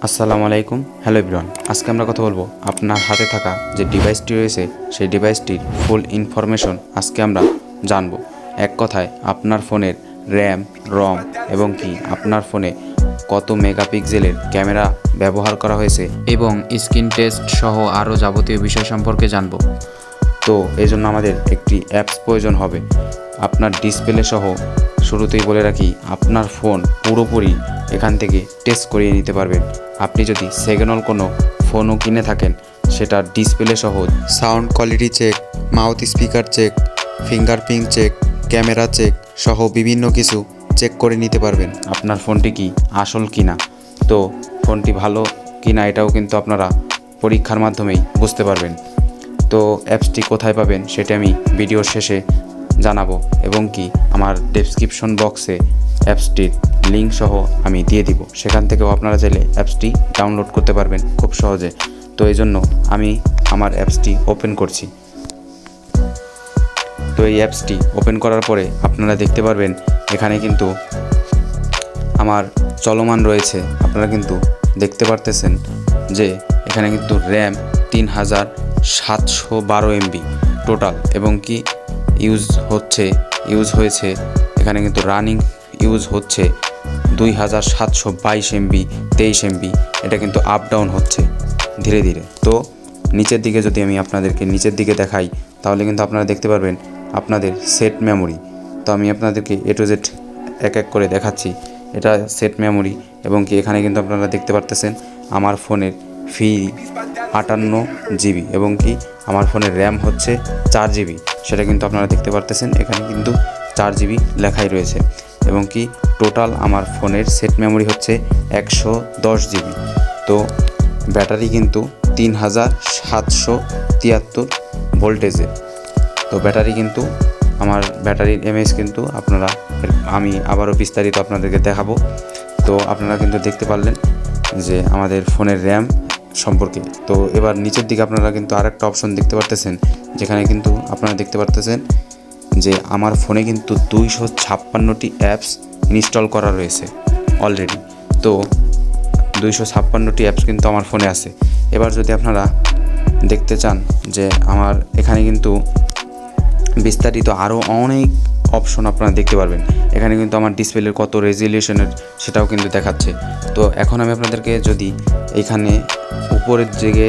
আসসালামু আলাইকুম। Hello everyone, আজকে আমরা কথা বলবো আপনার হাতে থাকা যে ডিভাইসটি রয়েছে সেই ডিভাইসটির ফুল ইনফরমেশন আজকে আমরা জানবো। এক কথায় আপনার ফোনের র্যাম, রম এবং কি আপনার ফোনে কত মেগাপিক্সেলের ক্যামেরা ব্যবহার করা হয়েছে এবং স্ক্রিন টেস্ট সহ আরও যাবতীয় বিষয় সম্পর্কে জানবো। তো এই জন্য আমাদের একটি অ্যাপস প্রয়োজন হবে। আপনার ডিসপ্লে সহ শুরুতেই বলে রাখি, আপনার ফোন পুরোপুরি এখান থেকে টেস্ট করিয়ে নিতে পারবেন। আপনি যদি সেকেন্ড কোনো ফোনও কিনে থাকেন, সেটা ডিসপ্লে সহ sound quality check, mouth speaker check, fingerprint check, camera check সহ বিভিন্ন কিছু চেক করে নিতে পারবেন আপনার ফোনটি কি আসল কিনা। তো ফোনটি ভালো কিনা এটাও কিন্তু আপনারা পরীক্ষার মাধ্যমেই বুঝতে পারবেন। তো অ্যাপসটি কোথায় পাবেন সেটা আমি ভিডিওর শেষে জানাবো এবং কি আমার ডেসক্রিপশন বক্সে অ্যাপসটির লিঙ্ক সহ আমি দিয়ে দিব, সেখান থেকেও আপনারা চাইলে অ্যাপসটি ডাউনলোড করতে পারবেন খুব সহজে। তো এই জন্য আমি আমার অ্যাপসটি ওপেন করছি। তো এই অ্যাপসটি ওপেন করার পরে আপনারা দেখতে পারবেন এখানে কিন্তু আমার চলমান রয়েছে। আপনারা কিন্তু দেখতে পারতেছেন যে এখানে কিন্তু র্যাম 3712 MB টোটাল এবং কি ইউজ হয়েছে এখানে কিন্তু রানিং ইউজ হচ্ছে 2722 MB, 23 MB। এটা কিন্তু আপ ডাউন হচ্ছে ধীরে ধীরে। তো নিচের দিকে যদি আমি আপনাদেরকে নিচের দিকে দেখাই তাহলে কিন্তু আপনারা দেখতে পারবেন আপনাদের সেট মেমোরি। তো আমি আপনাদেরকে এ টু জেড এক এক করে দেখাচ্ছি। এটা সেট মেমোরি এবং কি এখানে কিন্তু আপনারা দেখতে পারতেছেন আমার ফোনের ফ্রি 58 GB এবং কি আমার ফোনের র্যাম হচ্ছে 4 GB। সেটা কিন্তু আপনারা দেখতে পারতেছেন, এখানে কিন্তু 4 GB লেখাই রয়েছে এবং কি টোটাল আমার ফোনের সেট মেমোরি হচ্ছে 110 GB। তো ব্যাটারি কিন্তু 3773 ভোল্টেজের। তো ব্যাটারি কিন্তু আমার ব্যাটারির এমএএইচ কিন্তু আমি আবারও বিস্তারিত আপনাদেরকে দেখাবো। তো আপনারা কিন্তু দেখতে পারলেন যে আমাদের ফোনের র্যাম সম্পর্কে। তো এবার নিচের দিকে আপনারা কিন্তু আরেকটা অপশন দেখতে পারতেছেন, যেখানে কিন্তু আপনারা দেখতে পারতেছেন যে আমার ফোনে কিন্তু 256টি অ্যাপস ইনস্টল করা রয়েছে অলরেডি। তো 256টি অ্যাপস কিন্তু আমার ফোনে আছে। এবার যদি আপনারা দেখতে চান যে আমার এখানে কিন্তু বিস্তারিত আরও অনেক অপশন আপনারা দেখতে পারবেন। এখানে কিন্তু আমার ডিসপ্লের কত রেজলিউশনের সেটাও কিন্তু দেখাচ্ছে। তো এখন আমি আপনাদেরকে যদি এখানে উপরের দিকে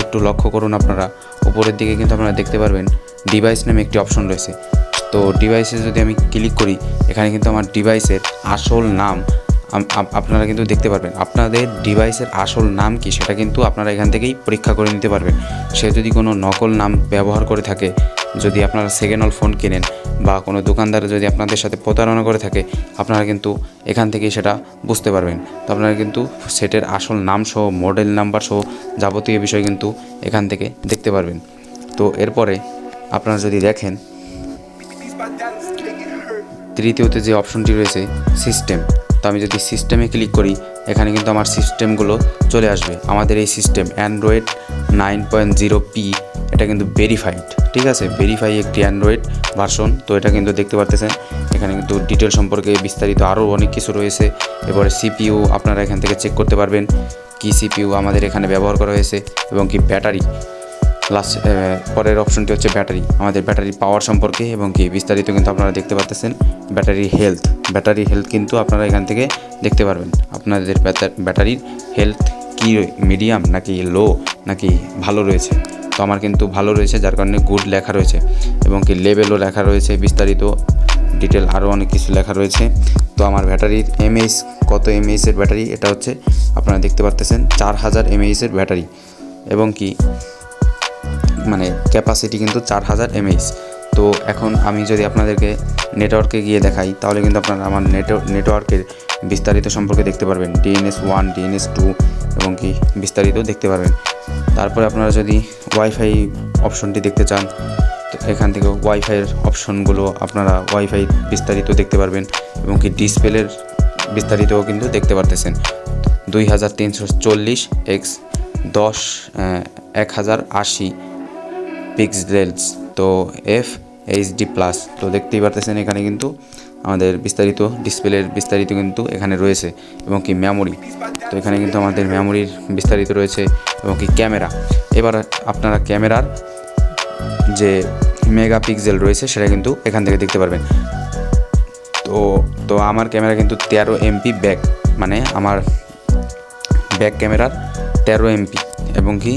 একটু লক্ষ্য করুন, আপনারা উপরের দিকে কিন্তু আপনারা দেখতে পারবেন ডিভাইস নামে একটি অপশন রয়েছে। তো ডিভাইসে যদি আমি ক্লিক করি, এখানে কিন্তু আমার ডিভাইসের আসল নাম আপনারা কিন্তু দেখতে পারবেন। আপনাদের ডিভাইসের আসল নাম কি সেটা কিন্তু আপনারা এখান থেকেই পরীক্ষা করে নিতে পারবেন। সে যদি কোনো নকল নাম ব্যবহার করে থাকে, যদি আপনারা সেকেন্ড ফোন কেনেন বা কোনো দোকানদার যদি আপনাদের সাথে প্রতারণা করে থাকে, আপনারা কিন্তু এখান থেকেই সেটা বুঝতে পারবেন। তো আপনারা কিন্তু সেটের আসল নাম সহ মডেল নাম্বার সহ যাবতীয় বিষয় কিন্তু এখান থেকে দেখতে পারবেন। তো এরপরে আপনারা যদি দেখেন তৃতীয়তে যে অপশনটি রয়েছে সিস্টেম। তো আমি যদি সিস্টেমে ক্লিক করি, এখানে কিন্তু আমার সিস্টেমগুলো চলে আসবে। আমাদের এই সিস্টেম অ্যান্ড্রয়েড 9.0p, এটা কিন্তু ভেরিফাইড, ঠিক আছে, ভেরিফাই একটি অ্যান্ড্রয়েড ভার্সন। তো এটা কিন্তু দেখতে পারতেছেন এখানে কিন্তু ডিটেল সম্পর্কে বিস্তারিত আরও অনেক কিছু রয়েছে। এবারে সিপিইউ আপনারা এখান থেকে চেক করতে পারবেন কি সিপিইউ আমাদের এখানে ব্যবহার করা হয়েছে এবং কি ব্যাটারি। পরের অপশনটি হচ্ছে ব্যাটারি, আমাদের ব্যাটারি পাওয়ার সম্পর্কে এবং কি বিস্তারিত কিন্তু আপনারা দেখতে পাচ্ছেন। ব্যাটারি হেলথ কিন্তু আপনারা এখান থেকে দেখতে পারবেন আপনাদের ব্যাটারির হেলথ কি মিডিয়াম নাকি লো নাকি ভালো রয়েছে। তো আমার কিন্তু ভালো রয়েছে, যার কারণে গুড লেখা রয়েছে এবং কি লেভেলও লেখা রয়েছে, বিস্তারিত ডিটেল আরও অনেক কিছু লেখা রয়েছে। তো আমার ব্যাটারির এমএইচ কত এমএইচের ব্যাটারি, এটা হচ্ছে আপনারা দেখতে পারতেছেন 4000 এমএইচের ব্যাটারি এবং কি মানে ক্যাপাসিটি কিন্তু 4000 mAh। তো এখন আমি যদি আপনাদেরকে নেটওয়ার্কে গিয়ে দেখাই তাহলে কিন্তু আপনারা আমার নেটওয়ার্কের বিস্তারিত সম্পর্কে দেখতে পারবেন, DNS1 DNS2 এবং কি বিস্তারিত দেখতে পারবেন। তারপরে আপনারা যদি ওয়াইফাই অপশনটি দেখতে চান, তো এখান থেকে ওয়াইফাইয়ের অপশনগুলো আপনারা ওয়াইফাই বিস্তারিত দেখতে পারবেন এবং কি ডিসপ্লের বিস্তারিতও কিন্তু দেখতে পারতেছেন। 2340x1080 পিক্সেলস, তো FHD+। তো দেখতেই পারতেছেন এখানে কিন্তু আমাদের বিস্তারিত ডিসপ্লের বিস্তারিত কিন্তু এখানে রয়েছে এবং কি মেমোরি। তো এখানে কিন্তু আমাদের মেমোরির বিস্তারিত রয়েছে এবং কি ক্যামেরা। এবার আপনারা ক্যামেরার যে মেগাপিক্সেল রয়েছে সেটা কিন্তু এখান থেকে দেখতে পারবেন। তো আমার ক্যামেরা কিন্তু 13 MP ব্যাক, মানে আমার ব্যাক ক্যামেরার 13 MP এবং কি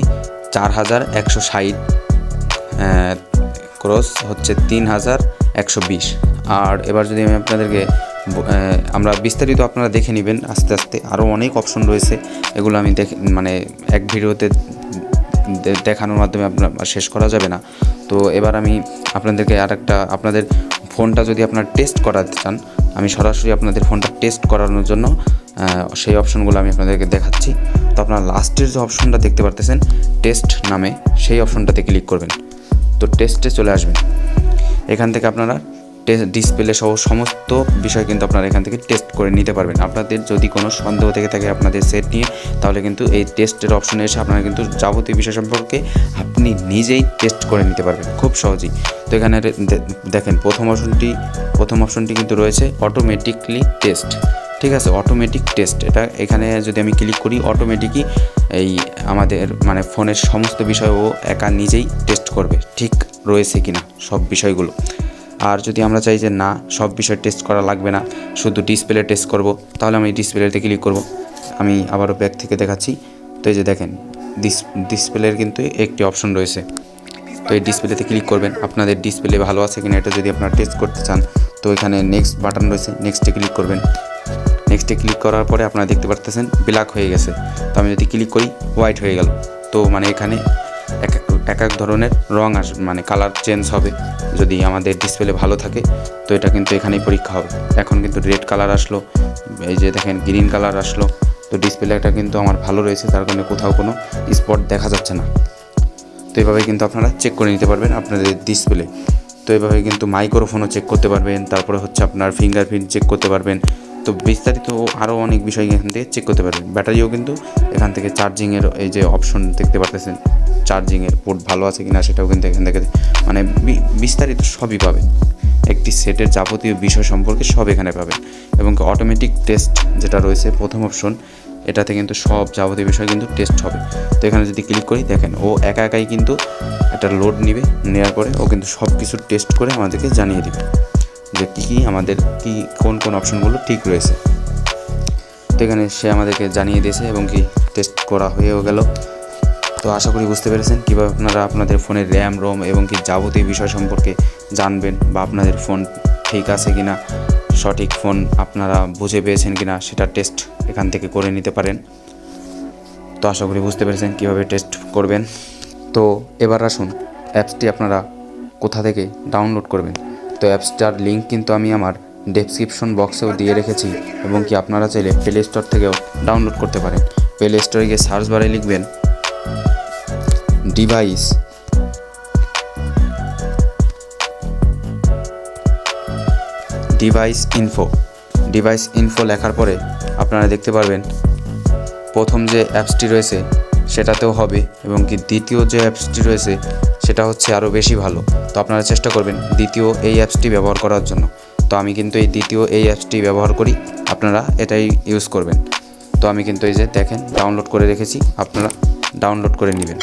4160 ক্রস হচ্ছে 3120। আর এবার যদি আমি আপনাদেরকে আমরা বিস্তারিত আপনারা দেখে নেবেন আস্তে আস্তে, আরও অনেক অপশন রয়েছে, এগুলো আমি মানে এক ভিডিওতে দেখানোর মাধ্যমে আপনার শেষ করা যাবে না। তো এবার আমি আপনাদেরকে আপনাদের ফোনটা যদি আপনারা টেস্ট করাতে চান, আমি সরাসরি আপনাদের ফোনটা টেস্ট করানোর জন্য সেই অপশনগুলো আমি আপনাদেরকে দেখাচ্ছি। তো আপনারা লাস্টের যে অপশনটা দেখতে পারতেছেন টেস্ট নামে, সেই অপশনটাতে ক্লিক করবেন। তো টেস্টে চলে আসবেন। এখান থেকে আপনারা ডিসপ্লে সহ সমস্ত বিষয় কিন্তু আপনারা এখান থেকে টেস্ট করে নিতে পারবেন। আপনাদের যদি কোনো সন্দেহ থেকে থাকে আপনাদের সেট নিয়ে, তাহলে কিন্তু এই টেস্টের অপশনে এসে আপনারা কিন্তু যাবতীয় বিষয় সম্পর্কে আপনি নিজেই টেস্ট করে নিতে পারবেন খুব সহজেই। তো এখানে দেখেন প্রথম অপশনটি কিন্তু রয়েছে অটোমেটিকলি টেস্ট। ঠিক আছে, অটোমেটিক টেস্ট, এটা এখানে যদি আমি ক্লিক করি অটোমেটিকই এই আমাদের মানে ফোনের সমস্ত বিষয় ও একা নিজেই টেস্ট করবে ঠিক রয়েছে কিনা সব বিষয়গুলো। আর যদি আমরা চাই যে না সব বিষয় টেস্ট করা লাগবে না, শুধু ডিসপ্লে টেস্ট করব, তাহলে আমি ডিসপ্লেতে ক্লিক করব। আমি আবারও ব্যাক থেকে দেখাচ্ছি। তো এই যে দেখেন ডিসপ্লের কিন্তু একটি অপশন রয়েছে। তো এই ডিসপ্লেতে ক্লিক করবেন, আপনাদের ডিসপ্লে ভালো আছে কিনা এটা যদি আপনারা টেস্ট করতে চান। তো এখানে নেক্সট বাটন রয়েছে, নেক্সটে ক্লিক করবেন। নেক্সটে ক্লিক করার পরে আপনারা দেখতে পারতেছেন ব্ল্যাক হয়ে গেছে। তো আমি যদি ক্লিক করি হোয়াইট হয়ে গেল। তো মানে এখানে এক এক ধরনের রং আসবে, মানে কালার চেঞ্জ হবে যদি আমাদের ডিসপ্লে ভালো থাকে। তো এটা কিন্তু এখানেই পরীক্ষা হবে। এখন কিন্তু রেড কালার আসলো, এই যে দেখেন গ্রিন কালার আসলো। তো ডিসপ্লেটা কিন্তু আমার ভালো রয়েছে, তার কারণে কোথাও কোনো স্পট দেখা যাচ্ছে না। তো এইভাবে কিন্তু আপনারা চেক করে নিতে পারবেন আপনাদের ডিসপ্লে। তো এইভাবে কিন্তু মাইক্রোফোনও চেক করতে পারবেন, তারপরে হচ্ছে আপনার ফিঙ্গারপ্রিন্ট চেক করতে পারবেন। তো বিস্তারিত আরও অনেক বিষয় এখান থেকে চেক করতে পারবেন। ব্যাটারিও কিন্তু এখান থেকে চার্জিংয়ের এই যে অপশন দেখতে পারতেছেন, চার্জিংয়ের পোর্ট ভালো আছে কিনা সেটাও কিন্তু এখান থেকে মানে বিস্তারিত সবই পাবেন। একটি সেটের যাবতীয় বিষয় সম্পর্কে সব এখানে পাবেন। এবং অটোমেটিক টেস্ট যেটা রয়েছে প্রথম অপশন, এটাতে কিন্তু সব যাবতীয় বিষয় কিন্তু টেস্ট হবে। তো এখানে যদি ক্লিক করি দেখেন ও একাই কিন্তু একটা লোড নেবে, নেওয়ার পরে ও কিন্তু সব কিছু টেস্ট করে আমাদেরকে জানিয়ে দেবে যে কী আমাদের কোন অপশনগুলো ঠিক রয়েছে। তো এখানে সে আমাদেরকে জানিয়ে দিয়েছে এবং কি টেস্ট করা হয়েও গেল। তো আশা করি বুঝতে পেরেছেন কীভাবে আপনারা আপনাদের ফোনের র্যাম রোম এবং কি যাবতীয় বিষয় সম্পর্কে জানবেন, বা আপনাদের ফোন ঠিক আছে কিনা, সঠিক ফোন আপনারা বুঝে পেয়েছেন কিনা সেটা টেস্ট এখান থেকে করে নিতে পারেন। তো আশা করি বুঝতে পেরেছেন কীভাবে টেস্ট করবেন। তো এবার আসুন অ্যাপসটি আপনারা কোথা থেকে ডাউনলোড করবেন। তো অ্যাপসটার লিঙ্ক কিন্তু আমি আমার ডেসক্রিপশন বক্সেও দিয়ে রেখেছি এবং কি আপনারা চাইলে প্লে স্টোর থেকেও ডাউনলোড করতে পারেন। প্লে স্টোরে গিয়ে সার্চ বারে লিখবেন ডিভাইস ইনফো লেখার পরে আপনারা দেখতে পারবেন প্রথম যে অ্যাপসটি রয়েছে সেটাতেও হবে এবং কি দ্বিতীয় যে অ্যাপসটি রয়েছে সেটা হচ্ছে আরও বেশি ভালো। তো আপনারা চেষ্টা করবেন দ্বিতীয় এই অ্যাপসটি ব্যবহার করার জন্য। তো আমি কিন্তু এই দ্বিতীয় এই অ্যাপসটি ব্যবহার করি, আপনারা এটাই ইউজ করবেন। তো আমি কিন্তু এই যে দেখেন ডাউনলোড করে রেখেছি, আপনারা ডাউনলোড করে নেবেন।